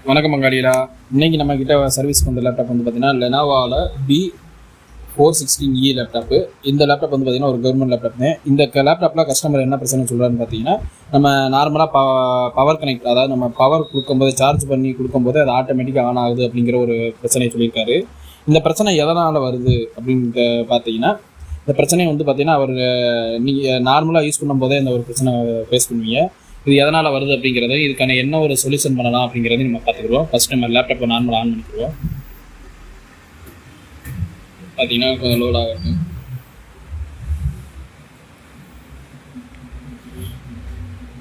வணக்கம் பங்காளிகளா. இன்னைக்கு நம்ம கிட்ட சர்வீஸ் வந்த லேப்டாப் வந்து பார்த்தீங்கன்னா லெனோவாவில் B416E லேப்டாப்பு. இந்த லேப்டாப் வந்து பார்த்தீங்கன்னா ஒரு கவர்மெண்ட் லேப்டாப்னு. இந்த லேப்டாப்பில் கஸ்டமர் என்ன பிரச்சனை சொல்கிறான்னு பார்த்தீங்கன்னா, நம்ம நார்மலாக பவர் கனெக்ட், அதாவது நம்ம பவர் கொடுக்கும்போது சார்ஜ் பண்ணி கொடுக்கும்போது அது ஆட்டோமேட்டிக்காக ஆன் ஆகுது அப்படிங்கிற ஒரு பிரச்சனையை சொல்லியிருக்காரு. இந்த பிரச்சனை எதனால் வருது அப்படின்ட்டு பார்த்தீங்கன்னா, இந்த பிரச்சனையை வந்து பார்த்தீங்கன்னா அவர் நீங்கள் நார்மலாக யூஸ் பண்ணும்போதே இந்த ஒரு பிரச்சனை ஃபேஸ் பண்ணுவீங்க. இது எதனால் வருது அப்படிங்கிறது, இதுக்கான என்ன ஒரு சொல்யூஷன் பண்ணலாம் அப்படிங்கிறது நம்ம பார்த்துக்குவோம். ஃபஸ்ட் நம்ம லேப்டாப்பை நார்மலாக ஆன் பண்ணிக்குவோம். பார்த்தீங்கன்னா கொஞ்சம் லோட் ஆகும்.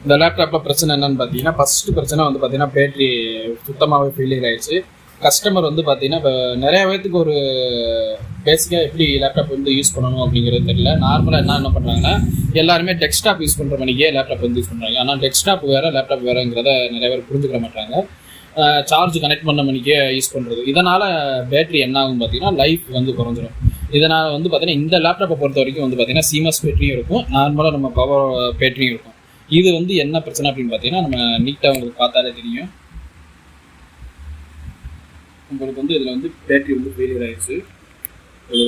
இந்த லேப்டாப்பில் பிரச்சனை என்னன்னு பார்த்தீங்கன்னா, ஃபஸ்ட்டு பிரச்சனை வந்து பார்த்தீங்கன்னா பேட்டரி சுத்தமாகவே ஃபெயிலியர் ஆகிடுச்சு. கஸ்டமர் வந்து பார்த்தீங்கன்னா இப்போ நிறைய பேர்த்துக்கு ஒரு பேசிக்காக எப்படி லேப்டாப் வந்து யூஸ் பண்ணணும் அப்படிங்கிறது தெரியல. நார்மலாக என்ன பண்ணுறாங்கன்னா, எல்லாருமே டெஸ்க்டாப் யூஸ் பண்ணுற மணிக்கே லேப்டாப் வந்து யூஸ் பண்ணுறாங்க. ஆனால் டெஸ்க்டாப் வேறு லேப்டாப் வேறுங்கிறத நிறைய பேர் புரிஞ்சுக்கிற மாட்டாங்க. சார்ஜ் கனெக்ட் பண்ண மணிக்கே யூஸ் பண்ணுறது, இதனால் பேட்டரி என்ன ஆகும் பார்த்தீங்கன்னா லைஃப் வந்து குறைஞ்சிடும். இதனால் வந்து பார்த்தீங்கன்னா இந்த லேப்டாப்பை பொறுத்த வரைக்கும் வந்து பார்த்தீங்கன்னா CMOS பேட்டரியும் இருக்கும், நார்மலாக நம்ம பவர் பேட்டரியும் இருக்கும். இது வந்து என்ன பிரச்சனை அப்படின்னு பார்த்தீங்கன்னா, நம்ம நீட்டாக உங்களுக்கு பார்த்தாலே தெரியும். உங்களுக்கு வந்து இதில் வந்து பேட்டரி வந்து ஃபெயிலியர் ஆகிடுச்சு. ஒரு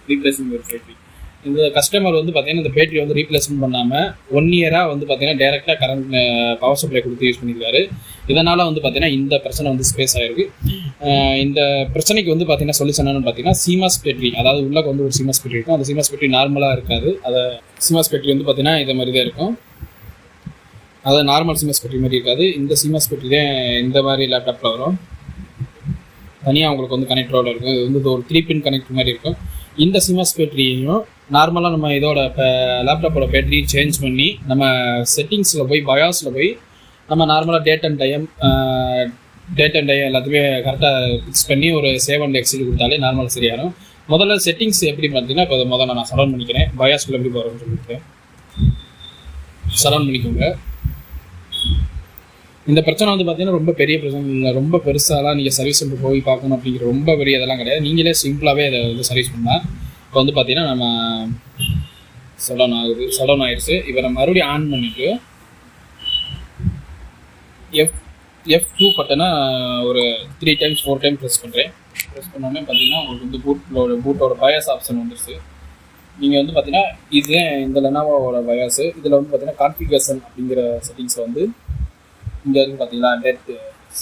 ரீப்ளேஸ்மெண்ட் ஒரு பேட்டரி. இந்த கஸ்டமர் வந்து பார்த்தீங்கன்னா இந்த பேட்டரி வந்து ரீப்ளேஸ்மெண்ட் பண்ணாமல் 1 இயராக வந்து பார்த்தீங்கன்னா டேரெக்டாக கரண்ட் பவர் சப்ளை கொடுத்து யூஸ் பண்ணியிருக்காரு. இதனால் வந்து பார்த்தீங்கன்னா இந்த பிரச்சனை வந்து ஸ்பேஸ் ஆகிருக்கு. இந்த பிரச்சனைக்கு வந்து பார்த்தீங்கன்னா சொல்யூஷன் என்னன்னு பார்த்தீங்கன்னா CMOS பேட்டரி, அதாவது உள்ள வந்து ஒரு CMOS பேட்டரி இருக்கும். அந்த CMOS பேட்டரி நார்மலாக இருக்காது. அதை CMOS பேட்டரி வந்து பார்த்தீங்கன்னா இதை மாதிரி தான் இருக்கும். அதாவது நார்மல் CMOS பேட்டரி மாதிரி இருக்காது. இந்த CMOS பேட்டரி தான் இந்த மாதிரி லேப்டாப்பில் வரும். தனியாக உங்களுக்கு வந்து கனெக்டரோட இருக்கும். இது வந்து ஒரு 3 பின் கனெக்ட் மாதிரி இருக்கும். இந்த CMOS பேட்டரியையும் நார்மலாக நம்ம இதோட இப்போ லேப்டாப்போட பேட்டரியும் சேஞ்ச் பண்ணி நம்ம செட்டிங்ஸில் போய் பயாஸில் போய் நம்ம நார்மலாக டேட் அண்ட் டைம் எல்லாத்தையுமே கரெக்டாக ஃபிக்ஸ் பண்ணி ஒரு சேவ் அண்ட் எக்ஸிட் கொடுத்தாலே நார்மலாக சரியாகும். முதல்ல செட்டிங்ஸ் எப்படி பார்த்தீங்கன்னா, இப்போ முதல்ல நான் சரௌண்ட் பண்ணிக்கிறேன். பயாஸ்குள்ளே எப்படி போகிறோம்னு சொல்லிட்டு சரௌண்ட் பண்ணிக்கோங்க. இந்த பிரச்சனை வந்து பார்த்தீங்கன்னா ரொம்ப பெரிய பிரச்சனை இல்லை, ரொம்ப பெருசாலாம் நீங்கள் சர்வீஸ் சென்டர் போய் பார்க்கணும் அப்படிங்கிற ரொம்ப பெரிய இதெல்லாம் கிடையாது. நீங்களே சிம்பிளாகவே இதை வந்து சர்வீஸ் பண்ணால். இப்போ வந்து பார்த்தீங்கன்னா நம்ம சடவுன் ஆயிடுச்சு. இப்போ நம்ம மறுபடியும் ஆன் பண்ணிவிட்டு F2 பட்டனை ஒரு 3 டைம்ஸ் 4 டைம் ப்ரெஸ் பண்ணுறேன். ப்ரெஸ் பண்ணோன்னே பார்த்தீங்கன்னா உங்களுக்கு வந்து பூட்டோட பயாஸ் ஆப்ஷன் வந்துடுச்சு. நீங்கள் வந்து பார்த்தீங்கன்னா இது இந்த லெனோவோட பயாஸு. இதில் வந்து பார்த்தீங்கன்னா கான்ஃபிகரேஷன் அப்படிங்கிற செட்டிங்ஸை வந்து இங்கே இருக்குது பார்த்தீங்களா,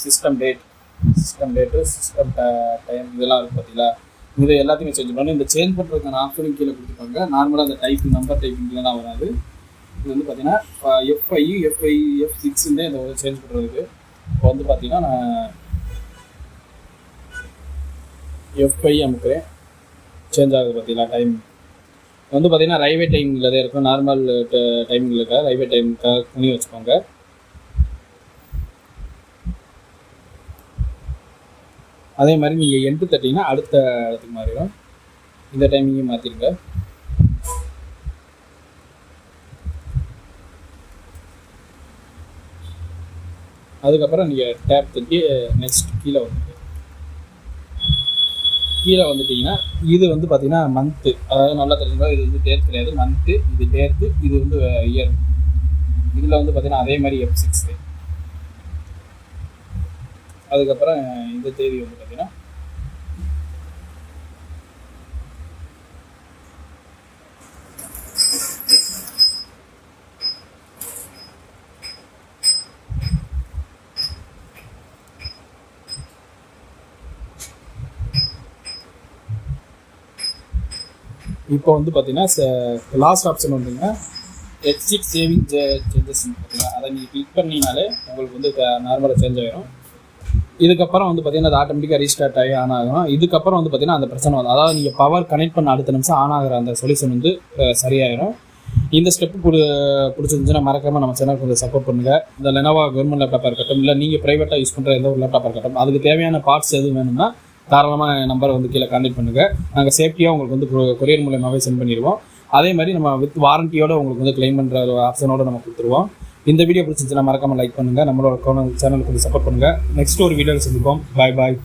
சிஸ்டம் டேட்டு சிஸ்டம் டைம் இதெல்லாம் இருக்குது பார்த்தீங்களா. இது எல்லாத்தையுமே சேஞ்ச் பண்ணணும். இந்த சேஞ்ச் பண்ணுறதுக்கான ஆப்ஷனும் கீழே கொடுத்துருப்பாங்க. நார்மலாக அந்த டைப்பிங் நம்பர் டைப்பிங்லாம் வராது. இது வந்து பார்த்தீங்கன்னா F6 இந்த சேஞ்ச் பண்ணுறதுக்கு. இப்போ வந்து பார்த்தீங்கன்னா நான் F5 அமுக்கிறேன். சேஞ்ச் ஆகுது பார்த்தீங்களா டைம். வந்து பார்த்தீங்கன்னா ரயில்வே டைமிங்கில் தான் இருக்கும். நார்மல் டைமிங்கில் இருக்க ரயில்வே டைம் கரெக்ட் பண்ணி வச்சுக்கோங்க. அதே மாதிரி நீங்கள் எண்டு தட்டிங்கன்னா அடுத்த இடத்துக்கு மாறிடும். இந்த டைமிங்கையும் மாற்றிடுங்க. அதுக்கப்புறம் நீங்கள் டேப் தட்டி நெக்ஸ்ட் கீழே வந்துட்டிங்கன்னா இது வந்து பார்த்தீங்கன்னா மந்த்து, அதாவது நல்லா தெரிஞ்சுக்கோ, இது வந்து டேட் கிடையாது, மந்த்து. இது டேட்டு, இது வந்து இயர். இதில் வந்து பார்த்தீங்கன்னா அதே மாதிரி F6. அதுக்கப்புறம் இந்த தேதி வந்து பார்த்தீங்கன்னா இப்போ வந்து பார்த்தீங்கன்னா லாஸ்ட் ஆப்ஷன் வந்துங்கன்னா எக்ஸிட் சேவிங் சேஞ்சஸ் பார்த்தீங்கன்னா அதை நீங்கள் கிளிக் பண்ணினாலே உங்களுக்கு வந்து நார்மலாக சேஞ்ச் ஆகிடும். இதுக்கப்புறம் வந்து பார்த்தீங்கன்னா அது ஆட்டோமேட்டிக்காக ரீஸ்டார்ட் ஆகி ஆன் ஆகும். இதுக்கப்புறம் வந்து பார்த்தீங்கன்னா அந்த பிரச்சனை வந்து, அதாவது நீங்கள் பவர் கனெக்ட் பண்ண அடுத்த நிமிஷம் ஆன் ஆகிற அந்த சொல்யூஷன் வந்து சரியாயிடும். இந்த ஸ்டெப்பு பிடிச்சிருந்துச்சுன்னா மறக்காமல் நம்ம சேனல் கொஞ்சம் சப்போர்ட் பண்ணுங்கள். இந்த லெனோவா கவர்மெண்ட் லேப்டாப்பாக இருக்கட்டும், இல்லை நீங்கள் ப்ரைவேட்டாக யூஸ் பண்ணுற எந்த ஒரு லேப்டாப்பாக இருக்கட்டும், அதுக்கு தேவையான பார்ட்ஸ் எதுவும் வேணும்னா தாராளமாக நம்பரை வந்து கீழே கான்டெக்ட் பண்ணுங்கள். நாங்கள் சேஃப்டியாக உங்களுக்கு வந்து கொரியர் மூலமாகவே சென்ட் பண்ணிடுவோம். அதே மாதிரி நம்ம வித் வாரண்டியோடு உங்களுக்கு வந்து கிளைம் பண்ணுற ஒரு ஆப்ஷனோடு நம்ம கொடுத்துருவோம். இந்த வீடியோ பிடிச்சிருந்துச்சுன்னா மறக்காமல் லைக் பண்ணுங்கள். நம்மளோட சேனலுக்கு கொஞ்சம் சப்போர்ட் பண்ணுங்கள். நெக்ஸ்ட் ஒரு வீடியோவில் சந்திப்போம். பாய்.